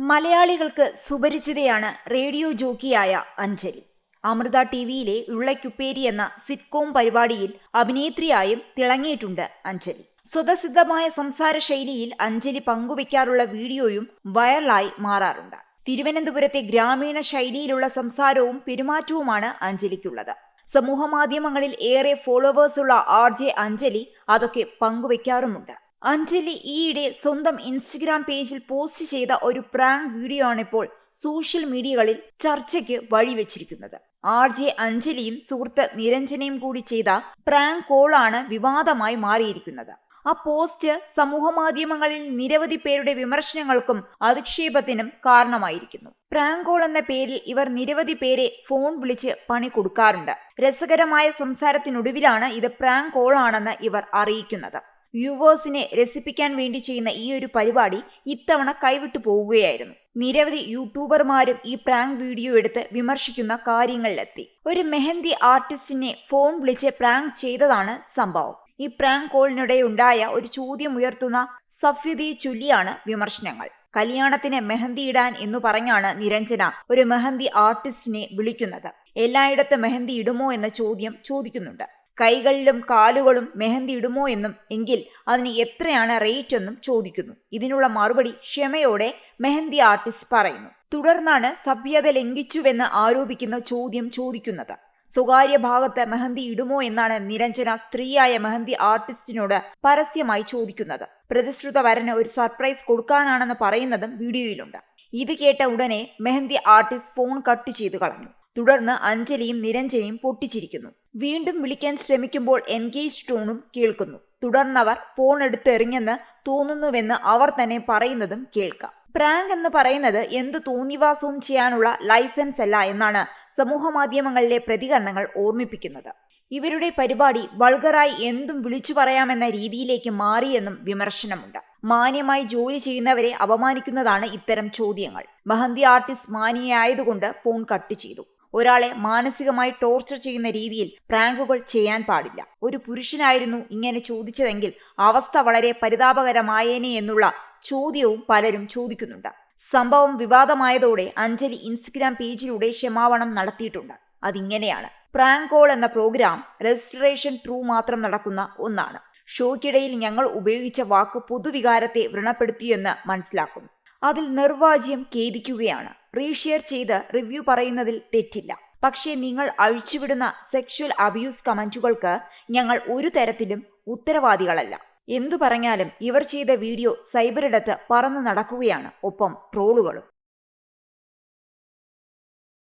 മലയാളികൾക്ക് സുപരിചിതയാണ് റേഡിയോ ജോക്കിയായ അഞ്ജലി. അമൃത ടിവിയിലെ ഉള്ളയ്ക്കുപ്പേരി എന്ന സിറ്റ്കോം പരിപാടിയിൽ അഭിനേത്രിയായും തിളങ്ങിയിട്ടുണ്ട് അഞ്ജലി. സ്വതസിദ്ധമായ സംസാര ശൈലിയിൽ അഞ്ജലി പങ്കുവയ്ക്കാറുള്ള വീഡിയോയും വൈറലായി മാറാറുണ്ട്. തിരുവനന്തപുരത്തെ ഗ്രാമീണ ശൈലിയിലുള്ള സംസാരവും പെരുമാറ്റവുമാണ് അഞ്ജലിക്കുള്ളത്. സമൂഹമാധ്യമങ്ങളിൽ ഏറെ ഫോളോവേഴ്സുള്ള RJ അഞ്ജലി അതൊക്കെ പങ്കുവയ്ക്കാറുമുണ്ട്. അഞ്ജലി ഈയിടെ സ്വന്തം ഇൻസ്റ്റഗ്രാം പേജിൽ പോസ്റ്റ് ചെയ്ത ഒരു പ്രാങ്ക് വീഡിയോ ആണിപ്പോൾ സോഷ്യൽ മീഡിയകളിൽ ചർച്ചയ്ക്ക് വഴിവെച്ചിരിക്കുന്നത്. RJ അഞ്ജലിയും സുഹൃത്ത് നിരഞ്ജനയും കൂടി ചെയ്ത പ്രാങ്ക് കോളാണ് വിവാദമായി മാറിയിരിക്കുന്നത്. ആ പോസ്റ്റ് സമൂഹമാധ്യമങ്ങളിൽ നിരവധി പേരുടെ വിമർശനങ്ങൾക്കും അധിക്ഷേപത്തിനും കാരണമായിരിക്കുന്നു. പ്രാങ്ക് കോൾ എന്ന പേരിൽ ഇവർ നിരവധി പേരെ ഫോൺ വിളിച്ച് പണി കൊടുക്കാറുണ്ട്. രസകരമായ സംസാരത്തിനൊടുവിലാണ് ഇത് പ്രാങ്ക് കോൾ ആണെന്ന് ഇവർ അറിയിക്കുന്നത്. വ്യൂവേഴ്സിനെ രസിപ്പിക്കാൻ വേണ്ടി ചെയ്യുന്ന ഈ ഒരു പരിപാടി ഇത്തവണ കൈവിട്ടു പോവുകയായിരുന്നു. നിരവധി യൂട്യൂബർമാരും ഈ പ്രാങ്ക് വീഡിയോ എടുത്ത് വിമർശിക്കുന്ന കാര്യങ്ങളിലെത്തി. ഒരു മെഹന്തി ആർട്ടിസ്റ്റിനെ ഫോൺ വിളിച്ച് പ്രാങ്ക് ചെയ്തതാണ് സംഭവം. ഈ പ്രാങ്ക് കോളിനിടെ ഉണ്ടായ ഒരു ചോദ്യം ഉയർത്തുന്ന സഫ്യതയെ ചൊല്ലിയാണ് വിമർശനങ്ങൾ. കല്യാണത്തിന് മെഹന്തി ഇടാൻ എന്നു പറഞ്ഞാണ് നിരഞ്ജന ഒരു മെഹന്തി ആർട്ടിസ്റ്റിനെ വിളിക്കുന്നത്. എല്ലായിടത്തും മെഹന്തി ഇടുമോ എന്ന ചോദ്യം ചോദിക്കുന്നുണ്ട്. കൈകളിലും കാലുകളും മെഹന്തി ഇടുമോ എന്നും എങ്കിൽ അതിന് എത്രയാണ് റേറ്റ് എന്നും ചോദിക്കുന്നു. ഇതിനുള്ള മറുപടി ക്ഷമയോടെ മെഹന്തി ആർട്ടിസ്റ്റ് പറയുന്നു. തുടർന്നാണ് സഭ്യത ലംഘിച്ചുവെന്ന് ആരോപിക്കുന്ന ചോദ്യം ചോദിക്കുന്നത്. സ്വകാര്യ ഭാഗത്ത് മെഹന്തി ഇടുമോ എന്നാണ് നിരഞ്ജന സ്ത്രീയായ മെഹന്തി ആർട്ടിസ്റ്റിനോട് പരസ്യമായി ചോദിക്കുന്നത്. പ്രതിശ്രുത വരന് ഒരു സർപ്രൈസ് കൊടുക്കാനാണെന്ന് പറയുന്നതും വീഡിയോയിലുണ്ട്. ഇത് കേട്ട ഉടനെ മെഹന്തി ആർട്ടിസ്റ്റ് ഫോൺ കട്ട് ചെയ്തു കളഞ്ഞു. തുടർന്ന് അഞ്ജലിയും നിരഞ്ജനയും പൊട്ടിച്ചിരിക്കുന്നു. വീണ്ടും വിളിക്കാൻ ശ്രമിക്കുമ്പോൾ എൻഗേജ് ടോണും കേൾക്കുന്നു. തുടർന്നവർ ഫോൺ എടുത്തെറിഞ്ഞെന്ന് തോന്നുന്നുവെന്ന് അവർ തന്നെ പറയുന്നതും കേൾക്കാം. പ്രാങ്ക് എന്ന് പറയുന്നത് എന്ത് തോന്നിവാസവും ചെയ്യാനുള്ള ലൈസൻസ് അല്ല എന്നാണ് സമൂഹമാധ്യമങ്ങളിലെ പ്രതികരണങ്ങൾ ഓർമ്മിപ്പിക്കുന്നത്. ഇവരുടെ പരിപാടി വൾഗറായി എന്തും വിളിച്ചു പറയാമെന്ന രീതിയിലേക്ക് മാറിയെന്നും വിമർശനമുണ്ട്. മാന്യമായി ജോലി ചെയ്യുന്നവരെ അപമാനിക്കുന്നതാണ് ഇത്തരം ചോദ്യങ്ങൾ. മെഹന്തി ആർട്ടിസ്റ്റ് മാന്യയായതുകൊണ്ട് ഫോൺ കട്ട് ചെയ്തു. ഒരാളെ മാനസികമായി ടോർച്ചർ ചെയ്യുന്ന രീതിയിൽ പ്രാങ്കുകൾ ചെയ്യാൻ പാടില്ല. ഒരു പുരുഷനായിരുന്നു ഇങ്ങനെ ചോദിച്ചതെങ്കിൽ അവസ്ഥ വളരെ പരിതാപകരമായേനെ എന്നുള്ള ചോദ്യവും പലരും ചോദിക്കുന്നുണ്ട്. സംഭവം വിവാദമായതോടെ അഞ്ജലി ഇൻസ്റ്റഗ്രാം പേജിലൂടെ ക്ഷമാപണം നടത്തിയിട്ടുണ്ട്. അതിങ്ങനെയാണ്: പ്രാങ്ക് കോൾ എന്ന പ്രോഗ്രാം രജിസ്ട്രേഷൻ ത്രൂ മാത്രം നടക്കുന്ന ഒന്നാണ്. ഷോയ്ക്കിടയിൽ ഞങ്ങൾ ഉപയോഗിച്ച വാക്ക് പൊതുവികാരത്തെ വ്രണപ്പെടുത്തിയെന്ന് മനസ്സിലാക്കുന്നു. അതിൽ നിർവാജ്യം ഖേദിക്കുകയാണ്. റീഷെയർ ചെയ്ത് റിവ്യൂ പറയുന്നതിൽ തെറ്റില്ല. പക്ഷേ നിങ്ങൾ അഴിച്ചുവിടുന്ന സെക്ഷൽ അബ്യൂസ് കമന്റുകൾക്ക് ഞങ്ങൾ ഒരു തരത്തിലും ഉത്തരവാദികളല്ല. എന്തു പറഞ്ഞാലും ഇവർ ചെയ്ത വീഡിയോ സൈബറിടത്ത് പറന്നു നടക്കുകയാണ്. ഒപ്പം ട്രോളുകളും.